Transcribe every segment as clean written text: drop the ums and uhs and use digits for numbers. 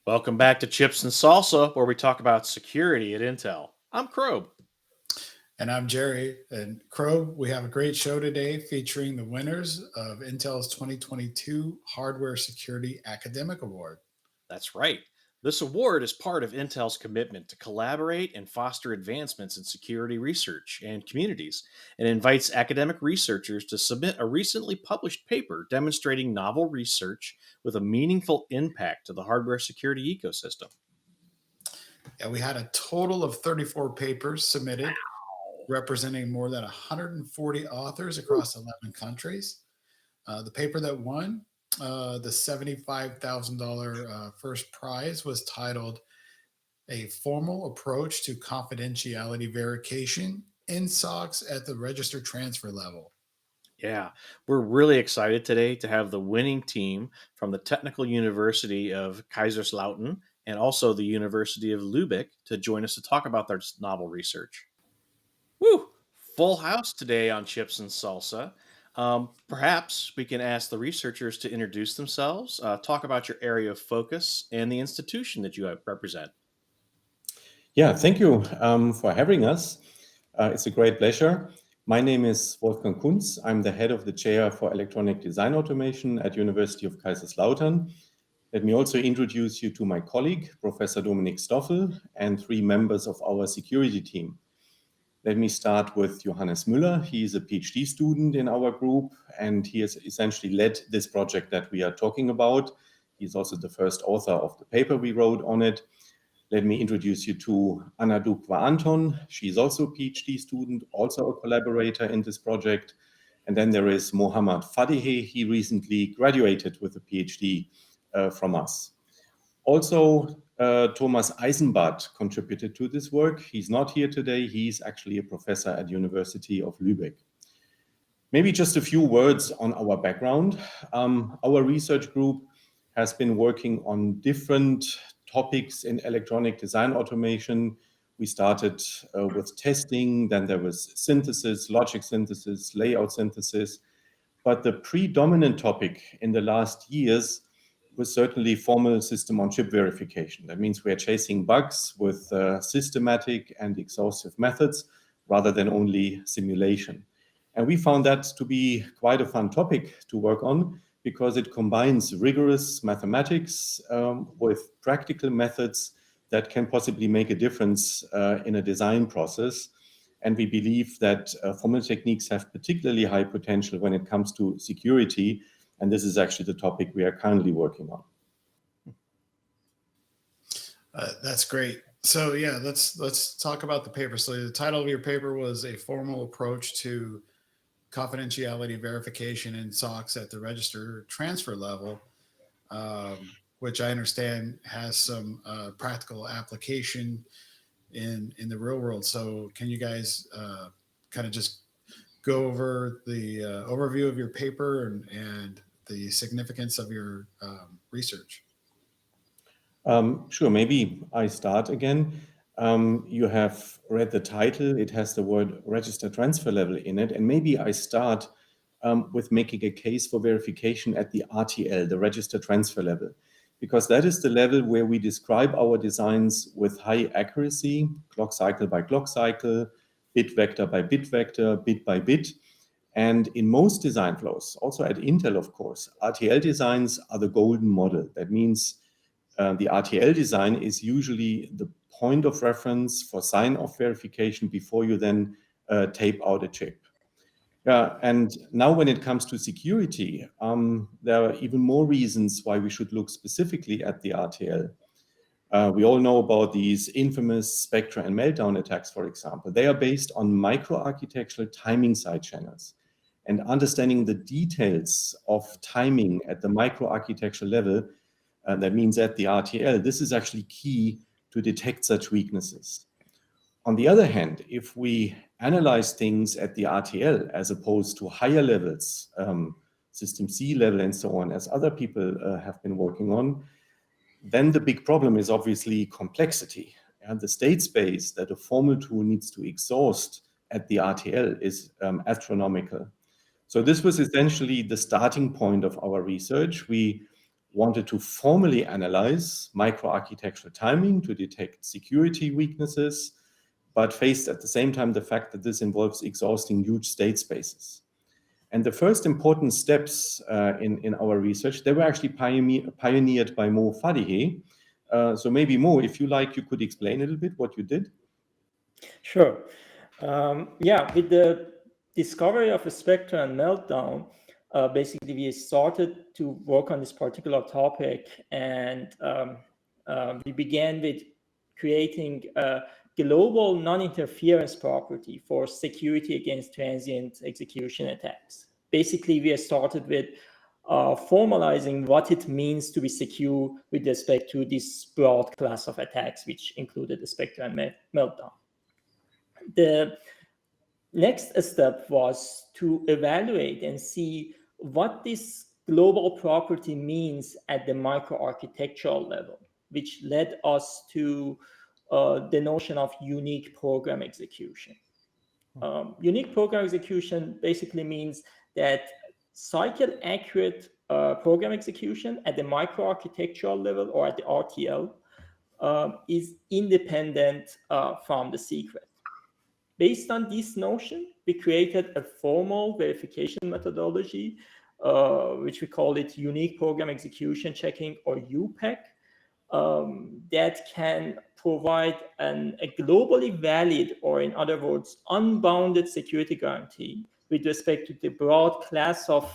Welcome back to Chips and Salsa, where we talk about security at Intel. I'm Krob. And I'm Jerry. And Crow, we have a great show today featuring the winners of Intel's 2022 Hardware Security Academic Award. That's right. This award is part of Intel's commitment to collaborate and foster advancements in security research and communities, and invites academic researchers to submit a recently published paper demonstrating novel research with a meaningful impact to the hardware security ecosystem. Yeah, we had a total of 34 papers submitted, Wow. representing more than 140 authors across 11 countries. The paper that won the $75,000 first prize was titled A Formal Approach to Confidentiality Verification in SoCs at the Register Transfer Level. Yeah, we're really excited today to have the winning team from the Technical University of Kaiserslautern and also the University of Lübeck to join us to talk about their novel research. Woo! Full house today on Chips and Salsa. Perhaps we can ask the researchers to introduce themselves, talk about your area of focus and the institution that you represent. Yeah, thank you for having us. It's a great pleasure. My name is Wolfgang Kunz. I'm the head of the chair for electronic design automation at University of Kaiserslautern. Let me also introduce you to my colleague, Professor Dominik Stoffel, and three members of our security team. Let me start with Johannes Müller. He is a PhD student in our group, and he has essentially led this project that we are talking about. He's also the first author of the paper we wrote on it. Let me introduce you to Anna Dukwa Anton. She's also a PhD student, also a collaborator in this project. And then there is Mohammad Fadihe. He recently graduated with a PhD from us. Also, Thomas Eisenbart contributed to this work. He's not here today. He's actually a professor at University of Lübeck. Maybe just a few words on our background. Our research group has been working on different topics in electronic design automation. We started with testing, then there was synthesis, logic synthesis, layout synthesis. But the predominant topic in the last years was certainly formal system on chip verification. That means we are chasing bugs with systematic and exhaustive methods rather than only simulation. And we found that to be quite a fun topic to work on because it combines rigorous mathematics with practical methods that can possibly make a difference in a design process. And we believe that formal techniques have particularly high potential when it comes to security. And this is actually the topic we are currently working on. That's great. So yeah, let's talk about the paper. So the title of your paper was A Formal Approach to Confidentiality Verification in SOCs at the Register Transfer Level, which I understand has some practical application in the real world. So can you guys kind of just go over the overview of your paper and the significance of your research? Sure, maybe I start again. You have read the title. It has the word register transfer level in it. And maybe I start with making a case for verification at the RTL, the register transfer level, because that is the level where we describe our designs with high accuracy, clock cycle by clock cycle, bit vector by bit vector, bit by bit. And in most design flows, also at Intel, of course, RTL designs are the golden model. That means the RTL design is usually the point of reference for sign-off verification before you then tape out a chip. Yeah, and now when it comes to security, there are even more reasons why we should look specifically at the RTL. We all know about these infamous Spectre and Meltdown attacks, for example. They are based on microarchitectural timing side channels. And understanding the details of timing at the microarchitectural level, that means at the RTL, this is actually key to detect such weaknesses. On the other hand, if we analyze things at the RTL as opposed to higher levels, system C level and so on, as other people have been working on, then the big problem is obviously complexity. And the state space that a formal tool needs to exhaust at the RTL is astronomical. So this was essentially the starting point of our research. We wanted to formally analyze microarchitectural timing to detect security weaknesses, but faced at the same time the fact that this involves exhausting huge state spaces. And the first important steps in our research, they were actually pioneered by Mo Fadihe. So maybe Mo, if you like, you could explain a little bit what you did. Sure. Yeah, with the discovery of a spectra and meltdown, basically we started to work on this particular topic, and we began with creating a global non-interference property for security against transient execution attacks. Basically, we started with formalizing what it means to be secure with respect to this broad class of attacks, which included the spectra and meltdown. The next step was to evaluate and see what this global property means at the microarchitectural level, which led us to the notion of unique program execution. Unique program execution basically means that cycle accurate program execution at the microarchitectural level or at the RTL is independent from the secret. Based on this notion, we created a formal verification methodology, which we call it Unique Program Execution Checking, or UPEC, that can provide a globally valid, or in other words, unbounded security guarantee with respect to the broad class of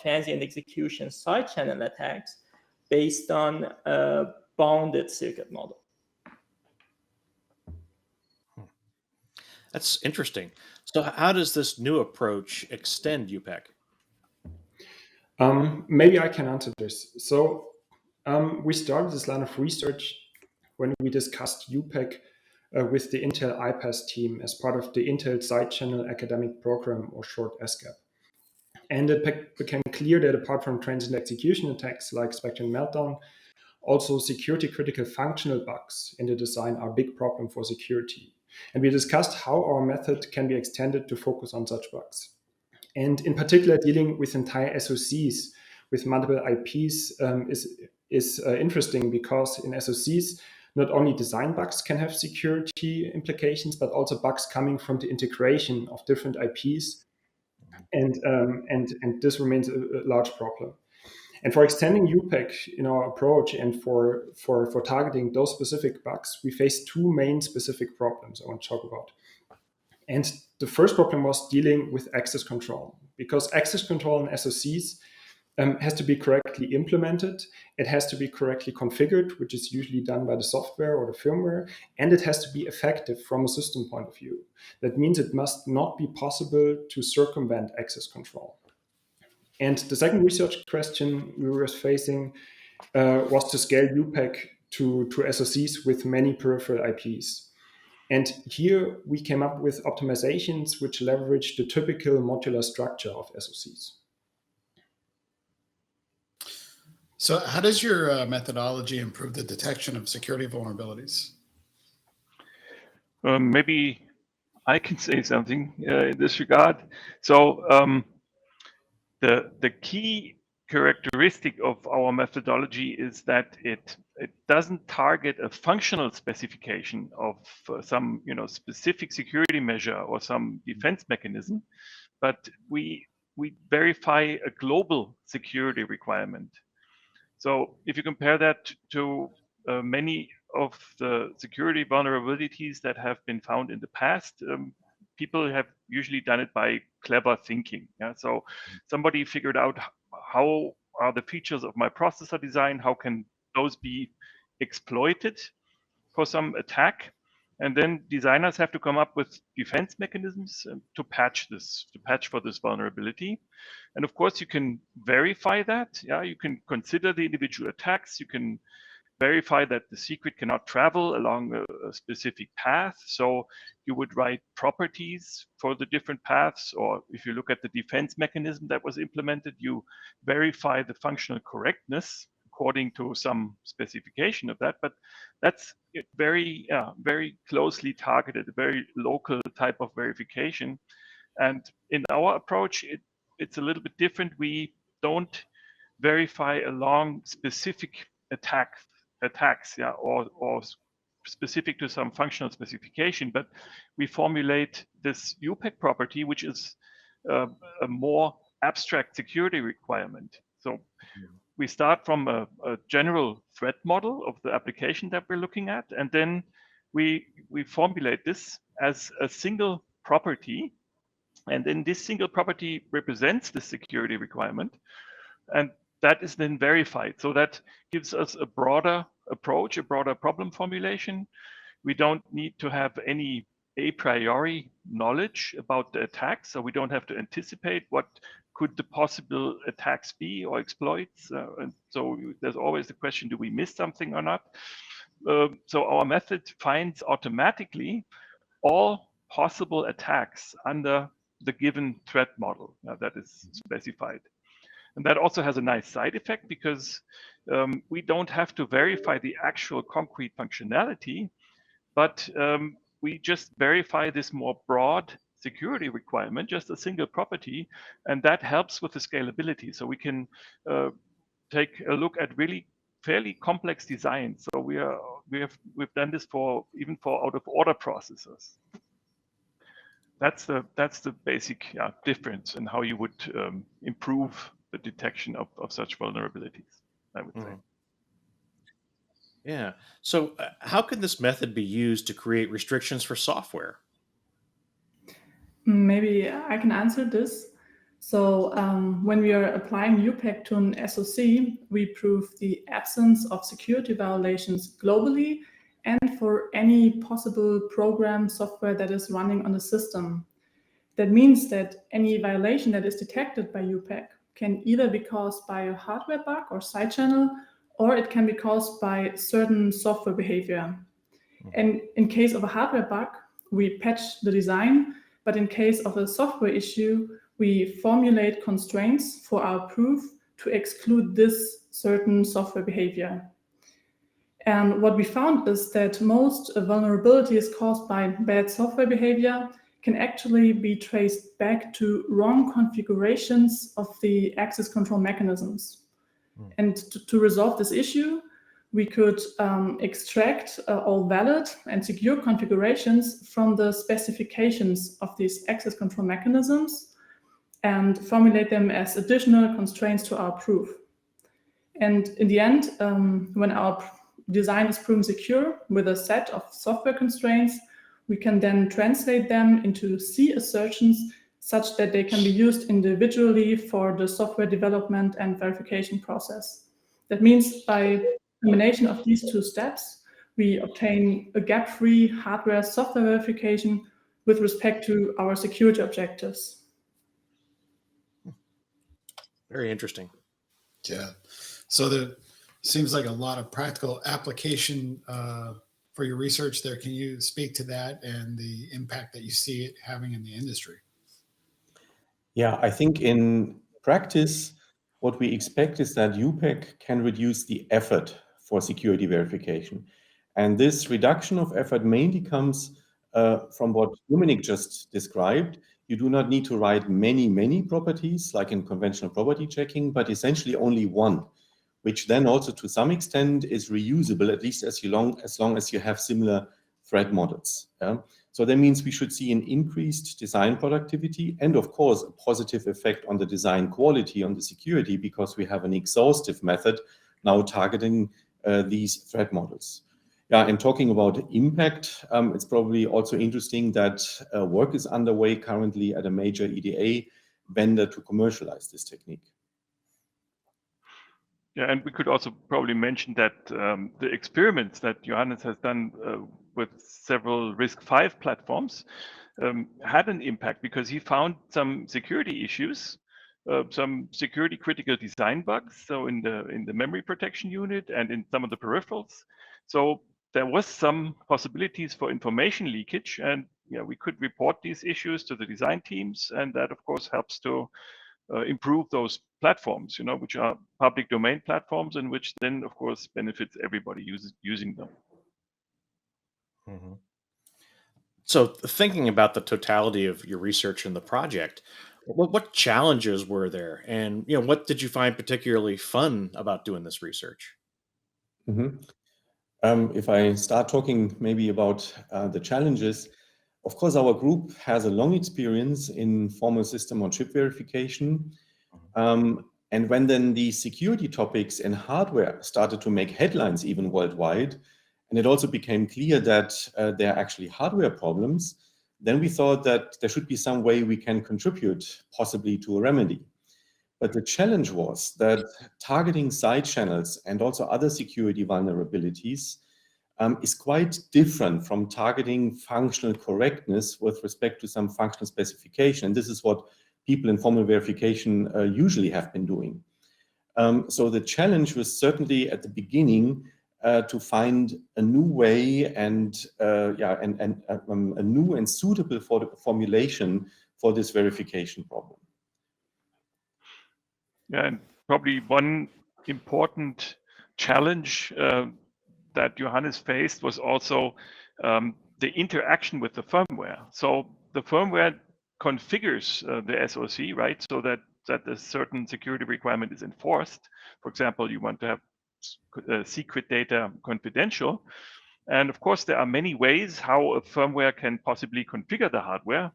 transient execution side channel attacks based on a bounded circuit model. That's interesting. So, how does this new approach extend UPEC? Maybe I can answer this. So we started this line of research when we discussed UPEC with the Intel IPAS team as part of the Intel Side Channel Academic Program, or short SCAP. And it became clear that apart from transient execution attacks like Spectrum Meltdown, also security critical functional bugs in the design are a big problem for security. And we discussed how our method can be extended to focus on such bugs. And in particular, dealing with entire SoCs with multiple IPs is interesting, because in SoCs, not only design bugs can have security implications, but also bugs coming from the integration of different IPs. And this remains a large problem. And for extending UPEC in our approach and for targeting those specific bugs, we face two main specific problems I want to talk about. And the first problem was dealing with access control, because access control in SoCs has to be correctly implemented. It has to be correctly configured, which is usually done by the software or the firmware, and it has to be effective from a system point of view. That means it must not be possible to circumvent access control. And the second research question we were facing was to scale UPEC to SoCs with many peripheral IPs. And here we came up with optimizations which leverage the typical modular structure of SoCs. So how does your methodology improve the detection of security vulnerabilities? Maybe I can say something in this regard. So the key characteristic of our methodology is that it doesn't target a functional specification of some specific security measure or some defense mechanism, but we verify a global security requirement. So if you compare that to many of the security vulnerabilities that have been found in the past, people have usually done it by clever thinking. Yeah? So somebody figured out how are the features of my processor design, how can those be exploited for some attack, and then designers have to come up with defense mechanisms to patch for this vulnerability. And of course, you can verify that. Yeah, you can consider the individual attacks. You can verify that the secret cannot travel along a specific path. So you would write properties for the different paths, or if you look at the defense mechanism that was implemented, you verify the functional correctness according to some specification of that. But that's very closely targeted, a very local type of verification. And in our approach, it's a little bit different. We don't verify along specific attacks, yeah, or specific to some functional specification, but we formulate this UPEC property, which is a more abstract security requirement. So we start from a general threat model of the application that we're looking at, and then we formulate this as a single property, and then this single property represents the security requirement, and that is then verified. So that gives us a broader approach, a broader problem formulation. We don't need to have any a priori knowledge about the attack, so we don't have to anticipate what could the possible attacks be or exploits. And so there's always the question, do we miss something or not? So our method finds automatically all possible attacks under the given threat model that is specified. And that also has a nice side effect because we don't have to verify the actual concrete functionality, but we just verify this more broad security requirement, just a single property, and that helps with the scalability. So we can take a look at really fairly complex designs. So we've done this for even for out of order processors. That's the basic difference in how you would improve the detection of such vulnerabilities, I would say. Yeah. So, how can this method be used to create restrictions for software? Maybe I can answer this. So when we are applying UPEC to an SoC, we prove the absence of security violations globally and for any possible program software that is running on the system. That means that any violation that is detected by UPEC can either be caused by a hardware bug or side channel, or it can be caused by certain software behavior. And in case of a hardware bug, we patch the design, but in case of a software issue, we formulate constraints for our proof to exclude this certain software behavior. And what we found is that most vulnerabilities caused by bad software behavior can actually be traced back to wrong configurations of the access control mechanisms. And to resolve this issue, we could extract all valid and secure configurations from the specifications of these access control mechanisms and formulate them as additional constraints to our proof. And in the end, when our design is proven secure with a set of software constraints, we can then translate them into C assertions such that they can be used individually for the software development and verification process. That means by combination of these two steps, we obtain a gap-free hardware software verification with respect to our security objectives. Very interesting. Yeah. So there seems like a lot of practical application for your research there. Can you speak to that and the impact that you see it having in the industry? Yeah, I think in practice, what we expect is that UPEC can reduce the effort for security verification. And this reduction of effort mainly comes from what Dominik just described. You do not need to write many properties like in conventional property checking, but essentially only one, which then also to some extent is reusable, at least as long as you have similar threat models. Yeah? So that means we should see an increased design productivity and of course a positive effect on the design quality, on the security, because we have an exhaustive method now targeting these threat models. Yeah, and talking about impact, it's probably also interesting that work is underway currently at a major EDA vendor to commercialize this technique. Yeah, and we could also probably mention that the experiments that Johannes has done with several RISC-V platforms had an impact because he found some security issues, some security critical design bugs, so in the memory protection unit and in some of the peripherals. So there was some possibilities for information leakage, and we could report these issues to the design teams, and that of course helps to improve those platforms, which are public domain platforms, and which then, of course, benefits everybody using them. So, thinking about the totality of your research and the project, What challenges were there, and what did you find particularly fun about doing this research? Mhm. If I start talking maybe about the challenges, of course, our group has a long experience in formal system on chip verification. And when then the security topics in hardware started to make headlines even worldwide, and it also became clear that there are actually hardware problems, then we thought that there should be some way we can contribute possibly to a remedy. But the challenge was that targeting side channels and also other security vulnerabilities is quite different from targeting functional correctness with respect to some functional specification. And this is what people in formal verification usually have been doing. So the challenge was certainly at the beginning to find a new way and a new and suitable formulation for this verification problem. Yeah, and probably one important challenge that Johannes faced was also the interaction with the firmware. So the firmware configures the SoC, right? So that a certain security requirement is enforced. For example, you want to have secret data confidential. And of course, there are many ways how a firmware can possibly configure the hardware.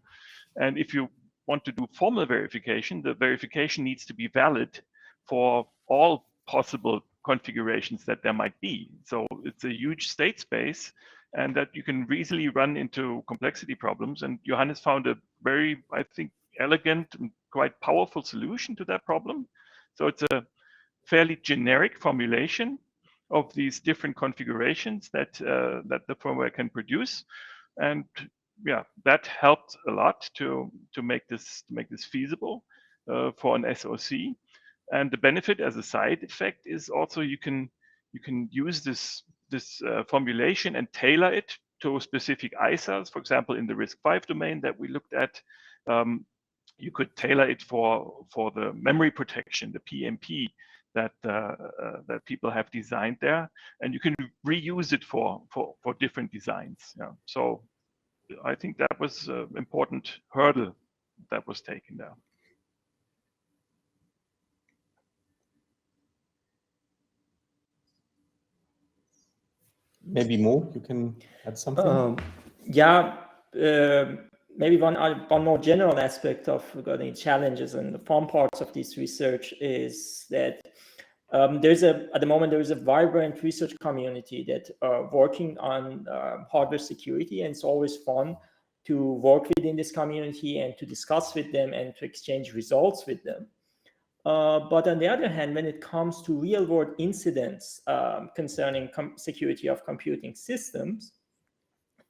And if you want to do formal verification, the verification needs to be valid for all possible configurations that there might be. So it's a huge state space, and that you can easily run into complexity problems. And Johannes found a very, I think, elegant and quite powerful solution to that problem. So it's a fairly generic formulation of these different configurations that the firmware can produce, and yeah, that helped a lot to make this feasible for an SoC. And the benefit as a side effect is also you can use this formulation and tailor it to specific ISAs. For example, in the RISC-V domain that we looked at, you could tailor it for the memory protection, the PMP that people have designed there, and you can reuse it for different designs. Yeah. So I think that was an important hurdle that was taken there. Maybe Mo, you can add something? Maybe one more general aspect of regarding challenges and the fun parts of this research is that at the moment there is a vibrant research community that are working on hardware security, and it's always fun to work within this community and to discuss with them and to exchange results with them. But on the other hand, when it comes to real-world incidents concerning security of computing systems,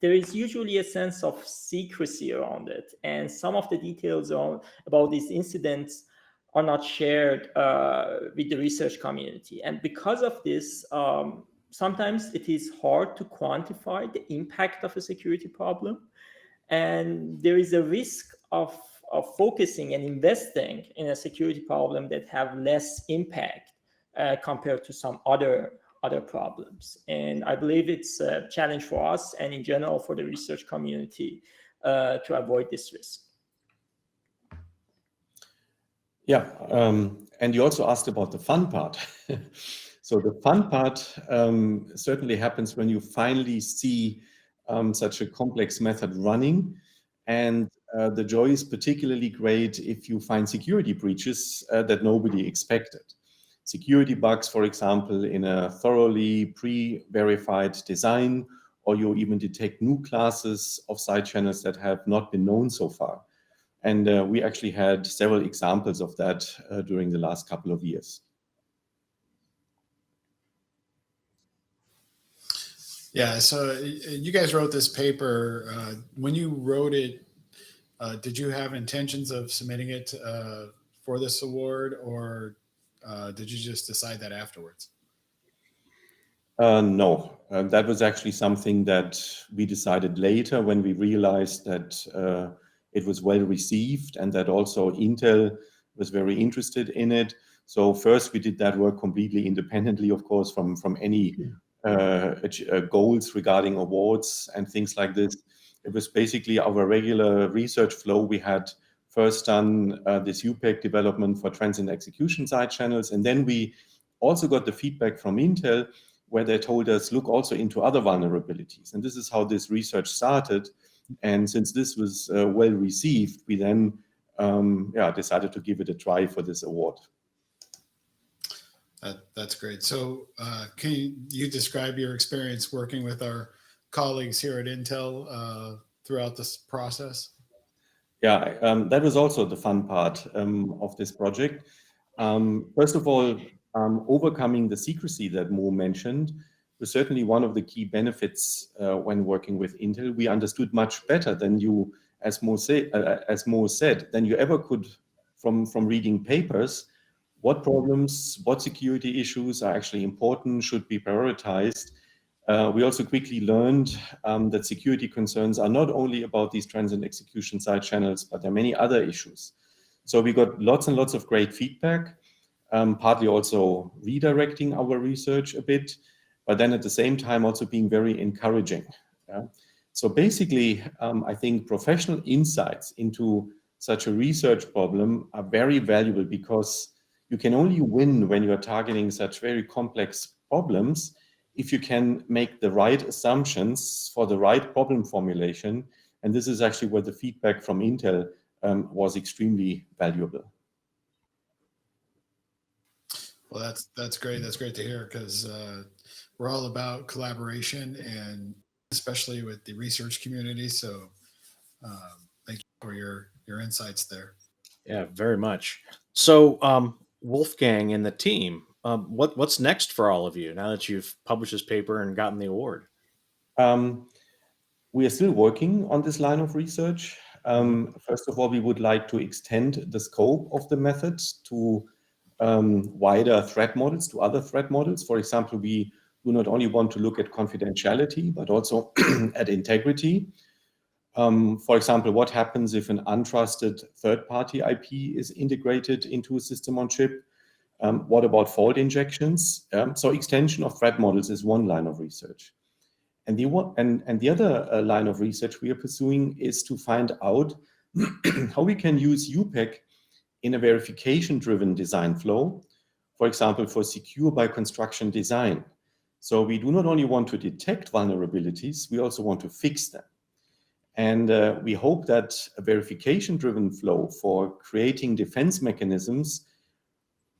there is usually a sense of secrecy around it, and some of the details about these incidents are not shared with the research community. And because of this, sometimes it is hard to quantify the impact of a security problem, and there is a risk of focusing and investing in a security problem that have less impact compared to some other problems. And I believe it's a challenge for us and in general for the research community to avoid this risk. Yeah, and you also asked about the fun part. So the fun part certainly happens when you finally see such a complex method running. And the joy is particularly great if you find security breaches that nobody expected. Security bugs, for example, in a thoroughly pre-verified design, or you even detect new classes of side channels that have not been known so far. And we actually had several examples of that during the last couple of years. Yeah, so you guys wrote this paper. When you wrote it, did you have intentions of submitting it for this award, or did you just decide that afterwards? No, that was actually something that we decided later when we realized that it was well received and that also Intel was very interested in it. So first we did that work completely independently, of course, from any goals regarding awards and things like this. It was basically our regular research flow we had first done this UPEC development for transient execution side channels. And then we also got the feedback from Intel where they told us, look also into other vulnerabilities. And this is how this research started. And since this was well received, we then decided to give it a try for this award. That's great. So can you describe your experience working with our colleagues here at Intel throughout this process? Yeah, that was also the fun part of this project. First of all, overcoming the secrecy that Mo mentioned was certainly one of the key benefits when working with Intel. We understood much better than you, as Mo said, than you ever could from reading papers, what problems, what security issues are actually important, should be prioritized. We also quickly learned that security concerns are not only about these transient execution side channels, but there are many other issues. So we got lots and lots of great feedback, partly also redirecting our research a bit, but then at the same time also being very encouraging. Yeah? So basically, I think professional insights into such a research problem are very valuable because you can only win when you are targeting such very complex problems if you can make the right assumptions for the right problem formulation. And this is actually where the feedback from Intel was extremely valuable. Well, that's great. That's great to hear because we're all about collaboration and especially with the research community. So thank you for your insights there. Yeah, very much. So, Wolfgang and the team, what's next for all of you now that you've published this paper and gotten the award? We are still working on this line of research. First of all, we would like to extend the scope of the method to wider threat models, to other threat models. For example, we do not only want to look at confidentiality, but also at integrity. For example, what happens if an untrusted third-party IP is integrated into a system on chip? What about fault injections? So extension of threat models is one line of research. And the other line of research we are pursuing is to find out how we can use UPEC in a verification-driven design flow, for example, for secure by construction design. So we do not only want to detect vulnerabilities, we also want to fix them. And we hope that a verification-driven flow for creating defense mechanisms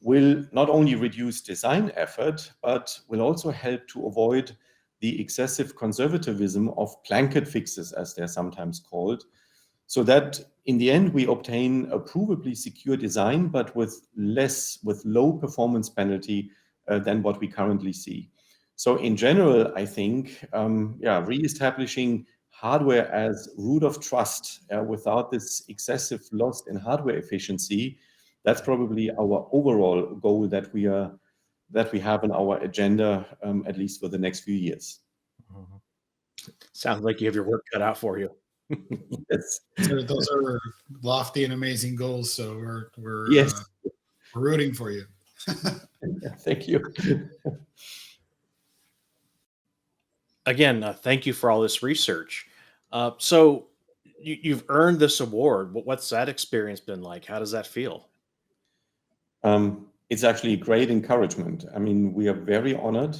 will not only reduce design effort, but will also help to avoid the excessive conservatism of blanket fixes, as they're sometimes called, so that in the end we obtain a provably secure design, but with low performance penalty than what we currently see. So in general, I think, re-establishing hardware as root of trust without this excessive loss in hardware efficiency, that's probably our overall goal that we have on our agenda, at least for the next few years. Sounds like you have your work cut out for you. Yes. So those are lofty and amazing goals. So we're Yes. we're rooting for you. Thank you. Again, thank you for all this research. So you've earned this award. What's that experience been like? How does that feel? It's actually great encouragement. I mean, we are very honored.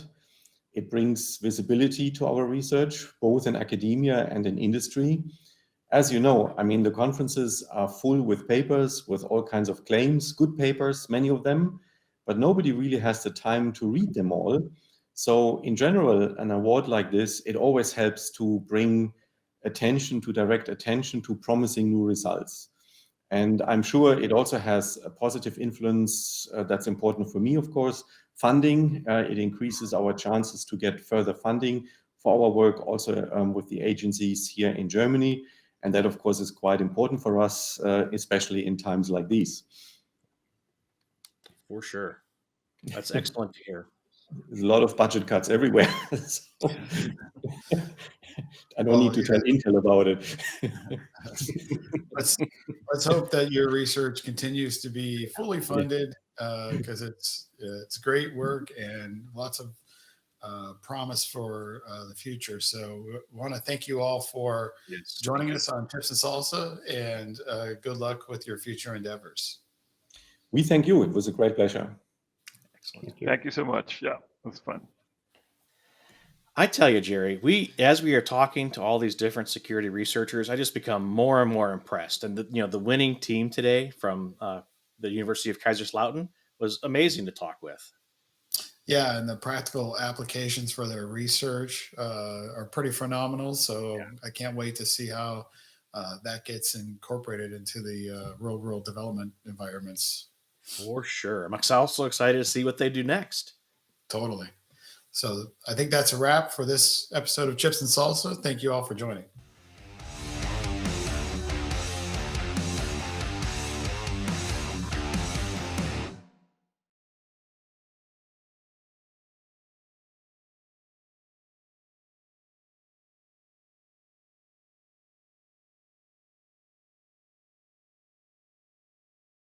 It brings visibility to our research, both in academia and in industry. As you know, I mean, the conferences are full with papers, with all kinds of claims, good papers, many of them, but nobody really has the time to read them all. So in general, an award like this, it always helps to bring direct attention to promising new results. And I'm sure it also has a positive influence that's important for me, of course. Funding, it increases our chances to get further funding for our work also with the agencies here in Germany. And that, of course, is quite important for us, especially in times like these. For sure. That's excellent to hear. There's a lot of budget cuts everywhere. So I don't need to tell Intel about it. Let's hope that your research continues to be fully funded because it's great work and lots of promise for the future. So we want to thank you all for Yes. joining us on Tips and Salsa, and good luck with your future endeavors. We thank you. It was a great pleasure. Excellent. Thank you so much. Yeah, it was fun. I tell you, Jerry, as we are talking to all these different security researchers, I just become more and more impressed. And the winning team today from the University of Kaiserslautern was amazing to talk with. Yeah, and the practical applications for their research are pretty phenomenal. So I can't wait to see how that gets incorporated into the real world development environments. For sure. I'm also excited to see what they do next. Totally. So I think that's a wrap for this episode of Chips and Salsa. Thank you all for joining.